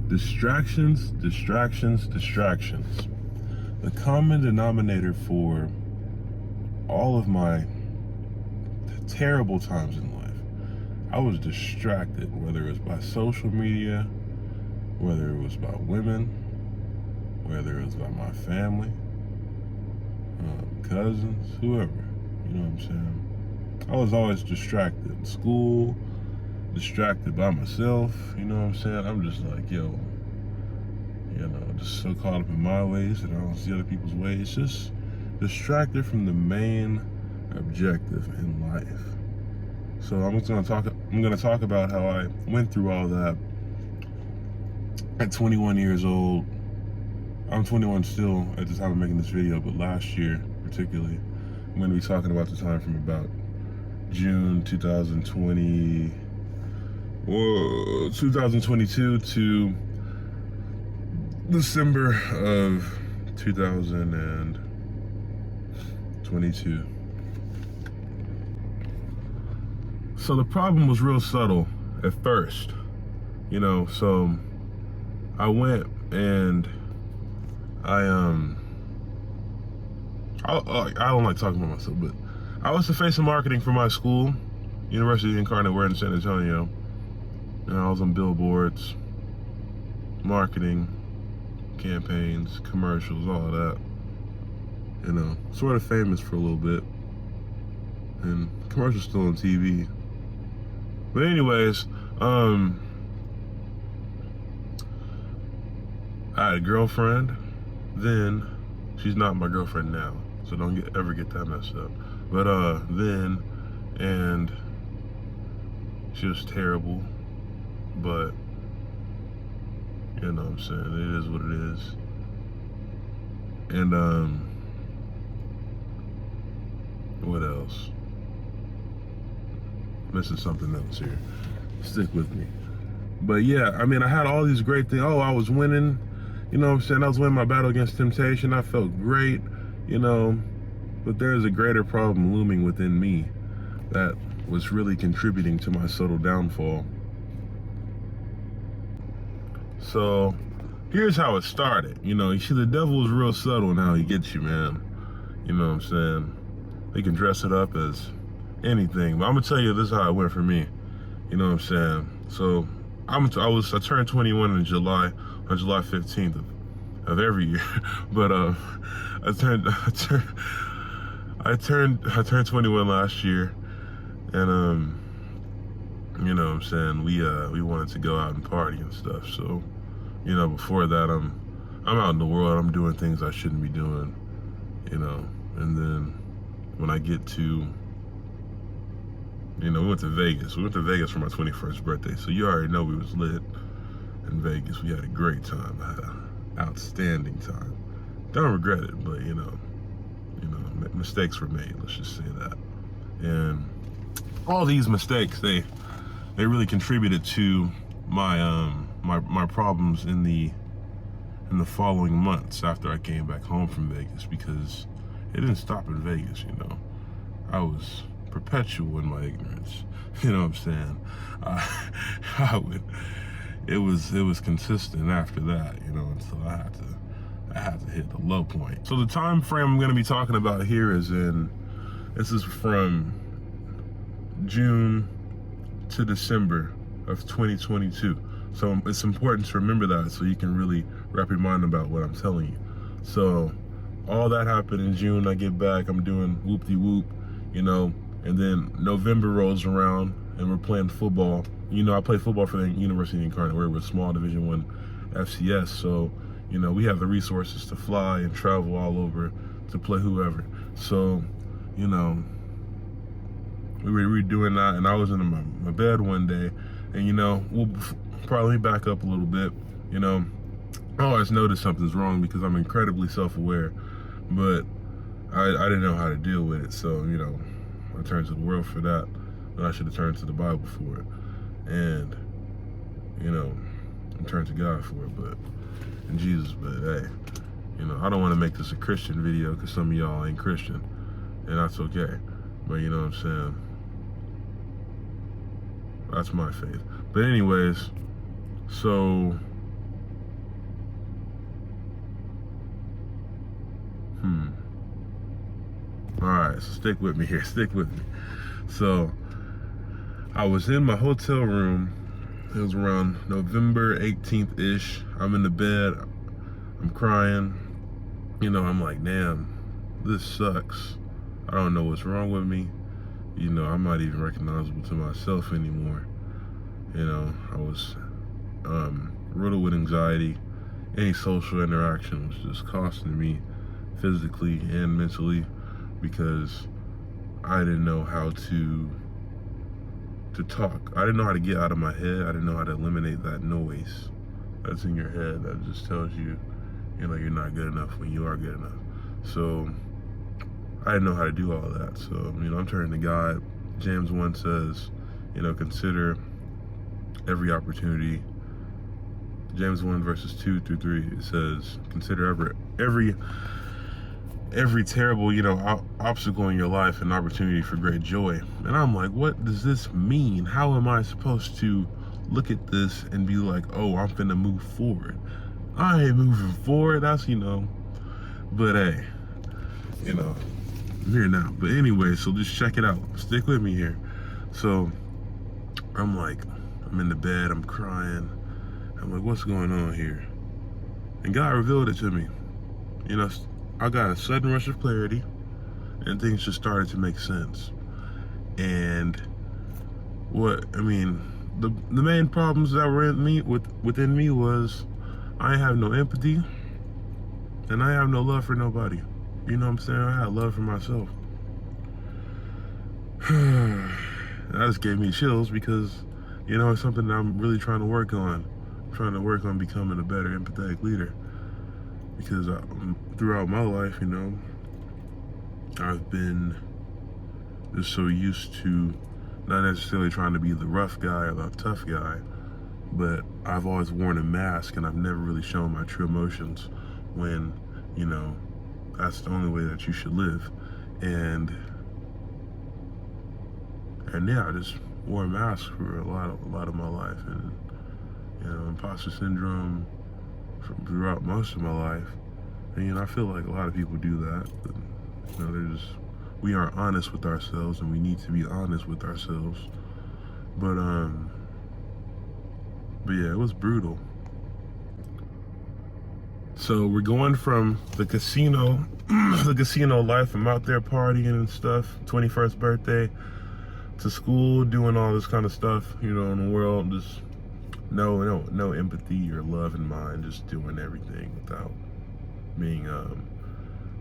Distractions, distractions, distractions. The common denominator for all of my terrible times in life, I was distracted, whether it was by social media, whether it was by women, whether it was by my family, cousins, whoever. You know what I'm saying? I was always distracted. School, distracted by myself. You know what I'm saying? I'm just like, yo, just so caught up in my ways that I don't see other people's ways. Just distracted from the main objective in life. So I'm gonna talk about how I went through all that at 21 years old. I'm 21 still at the time of making this video, but last year particularly, I'm gonna be talking about the time from about June 2020, 2022 to December of 2022. So the problem was real subtle at first, so I went and I don't like talking about myself, but I was the face of marketing for my school, University Incarnate Word in San Antonio. And I was on billboards, marketing, campaigns, commercials, all of that. Sort of famous for a little bit. And commercials still on TV. But anyways, I had a girlfriend then. She's not my girlfriend now, so don't ever get that messed up. But then, and she was terrible, but you know what I'm saying, it is what it is. And what else? Missing something else here. Stick with me. But yeah, I had all these great things. Oh, I was winning. You know what I'm saying? I was winning my battle against temptation. I felt great, but there is a greater problem looming within me that was really contributing to my subtle downfall. So here's how it started. You see, the devil is real subtle in how he gets you, man. You know what I'm saying? He can dress it up as anything, but I'm gonna tell you this is how it went for me. You know what I'm saying? So I turned 21 in July, on July 15th of every year. But I turned 21 last year, and you know what I'm saying, we wanted to go out and party and stuff. So, before that, I'm out in the world, I'm doing things I shouldn't be doing, and then when I get to, we went to Vegas. We went to Vegas for my 21st birthday, so you already know we was lit in Vegas. We had a great time. I had an outstanding time. Don't regret it, but mistakes were made. Let's just say that. And all these mistakes, they really contributed to my my problems in the following months after I came back home from Vegas, because it didn't stop in Vegas. I was perpetual in my ignorance. You know what I'm saying? It was consistent after that, until I had to hit the low point. So the time frame I'm gonna be talking about here this is from June to December of 2022. So it's important to remember that, so you can really wrap your mind about what I'm telling you. So all that happened in June. I get back, I'm doing whoop-de-whoop, and then November rolls around and we're playing football. I play football for the University Incarnate Word. We're a small Division I FCS, so we have the resources to fly and travel all over to play whoever. So we were doing that, and I was in my bed one day, and we'll probably back up a little bit. I always notice something's wrong because I'm incredibly self-aware, but I didn't know how to deal with it. So I turned to the world for that, and I should have turned to the Bible for it, and I turned to God for it, and Jesus. But hey, I don't want to make this a Christian video because some of y'all ain't Christian, and that's okay. But you know what I'm saying? That's my faith. But anyways, so right, so stick with me here, stick with me. So I was in my hotel room. It was around November 18th-ish. I'm in the bed, I'm crying. You know, I'm like, damn, this sucks. I don't know what's wrong with me. You know, I'm not even recognizable to myself anymore. You know, I was riddled with anxiety. Any social interaction was just costing me physically and mentally, because I didn't know how to talk. I didn't know how to get out of my head. I didn't know how to eliminate that noise that's in your head that just tells you, you know, you're not good enough when you are good enough. So I didn't know how to do all that. So, you know, I'm turning to God. James 1 says, you know, consider every opportunity. James 1 verses 2 through 3, it says, consider every terrible, you know, obstacle in your life an opportunity for great joy. And I'm like, what does this mean? How am I supposed to look at this and be like, oh, I'm finna move forward? I ain't moving forward. That's, you know, but hey, you know, I'm here now. But anyway, so just check it out. Stick with me here. So I'm like, I'm in the bed, I'm crying. I'm like, what's going on here? And God revealed it to me. You know, I got a sudden rush of clarity, and things just started to make sense. And the main problems that were within me was I have no empathy, and I have no love for nobody. You know what I'm saying? I had love for myself. That just gave me chills, because, you know, it's something that I'm really trying to work on. I'm trying to work on becoming a better empathetic leader. Because throughout my life, you know, I've been just so used to not necessarily trying to be the rough guy or the tough guy, but I've always worn a mask, and I've never really shown my true emotions when, you know, that's the only way that you should live. And yeah, I just wore a mask for a lot of my life, and, you know, imposter syndrome throughout most of my life. And, you know, I feel like a lot of people do that, but, you know, we aren't honest with ourselves, and we need to be honest with ourselves. But yeah, it was brutal. So we're going from the casino life. I'm out there partying and stuff, 21st birthday, to school, doing all this kind of stuff, you know, in the world, just no empathy or love in mind, just doing everything without being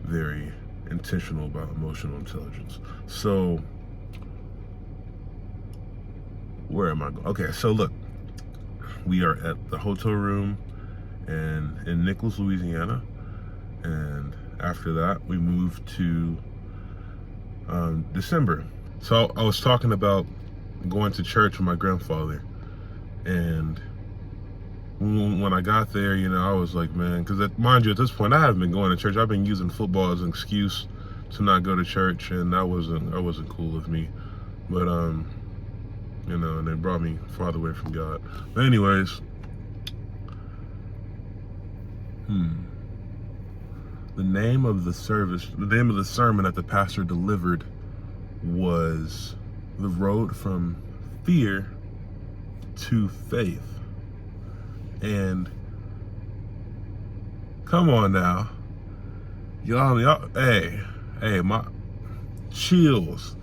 very intentional about emotional intelligence. So where am I going? Okay, so look, we are at the hotel room in Nicholas, Louisiana, and after that we moved to December. So I was talking about going to church with my grandfather, and when I got there, you know, I was like, man, because mind you, at this point, I haven't been going to church. I've been using football as an excuse to not go to church, and that wasn't cool with me. But you know, and it brought me farther away from God. But anyways, the name of the sermon that the pastor delivered was The Road from Fear to Faith. And come on now, y'all, hey, my chills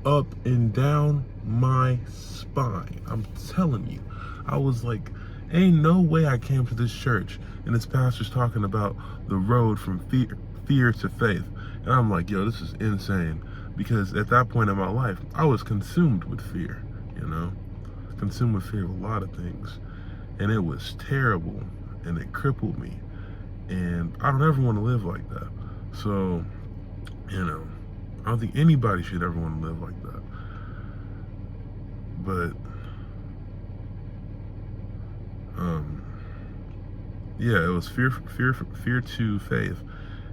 up and down my spine. I'm telling you, I was like, ain't no way I came to this church and this pastor's talking about the road from fear to faith. And I'm like, yo, this is insane. Because at that point in my life, I was consumed with fear, you know, consumed with fear of a lot of things. And it was terrible, and it crippled me. And I don't ever want to live like that. So, you know, I don't think anybody should ever want to live like that. But, yeah, it was fear to faith.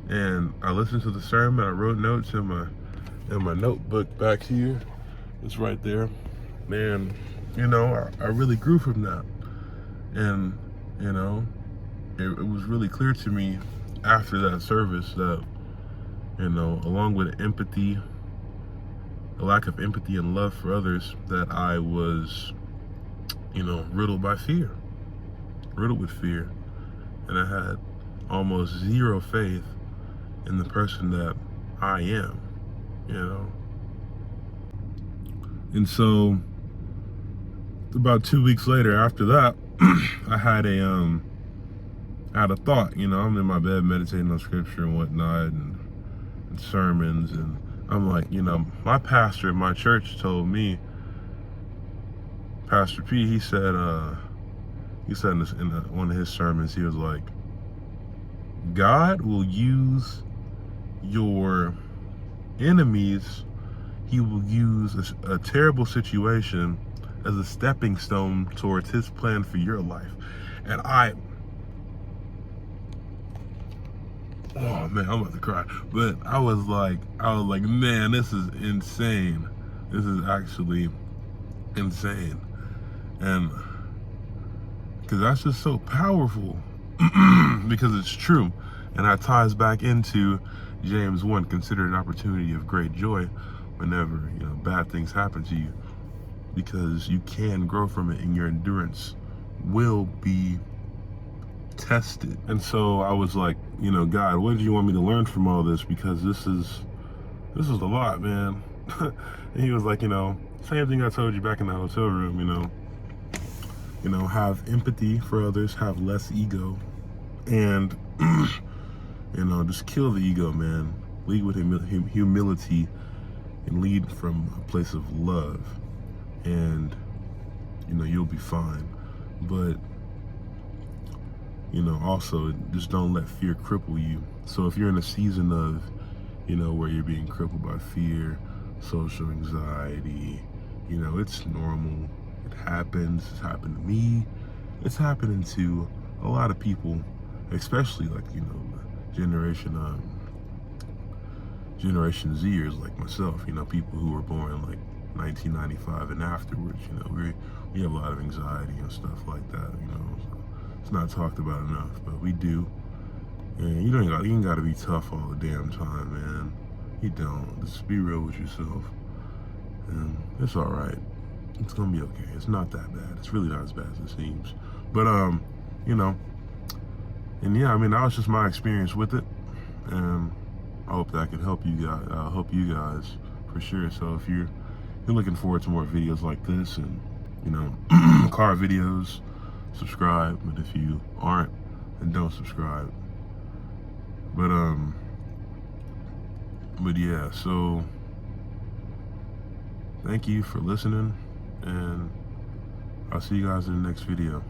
And I listened to the sermon. I wrote notes in my notebook back here. It's right there. And, you know, I really grew from that. And, you know, it was really clear to me after that service that, along with empathy, a lack of empathy and love for others, that I was, riddled by fear, riddled with fear. And I had almost zero faith in the person that I am, And so about 2 weeks later after that, I had a thought, I'm in my bed meditating on scripture and whatnot and sermons, and I'm like, my pastor at my church told me, Pastor P, he said in one of his sermons, he was like, God will use your enemies, he will use a terrible situation as a stepping stone towards his plan for your life. And oh man, I'm about to cry. But I was like, man, this is insane. This is actually insane. And because that's just so powerful, because it's true. And that ties back into James 1, consider an opportunity of great joy whenever, bad things happen to you, because you can grow from it and your endurance will be tested. And so I was like, God, what did you want me to learn from all this? Because this is a lot, man. And he was like, same thing I told you back in the hotel room, have empathy for others, have less ego, and just kill the ego, man. Lead with humility and lead from a place of love, and you'll be fine. But also just don't let fear cripple you. So if you're in a season of where you're being crippled by fear, social anxiety, it's normal. It happens. It's happened to me. It's happening to a lot of people, especially like Generation Zers like myself. People who were born like 1995 and afterwards. We have a lot of anxiety and stuff like that. So it's not talked about enough, but we do. And you ain't gotta be tough all the damn time, man. You don't. Just be real with yourself, and it's all right. It's gonna be okay. It's not that bad. It's really not as bad as it seems. But and yeah, that was just my experience with it, and I hope that could help you guys. For sure. So if you're looking forward to more videos like this, and car videos, subscribe. But if you aren't, then don't subscribe. But yeah, so thank you for listening, and I'll see you guys in the next video.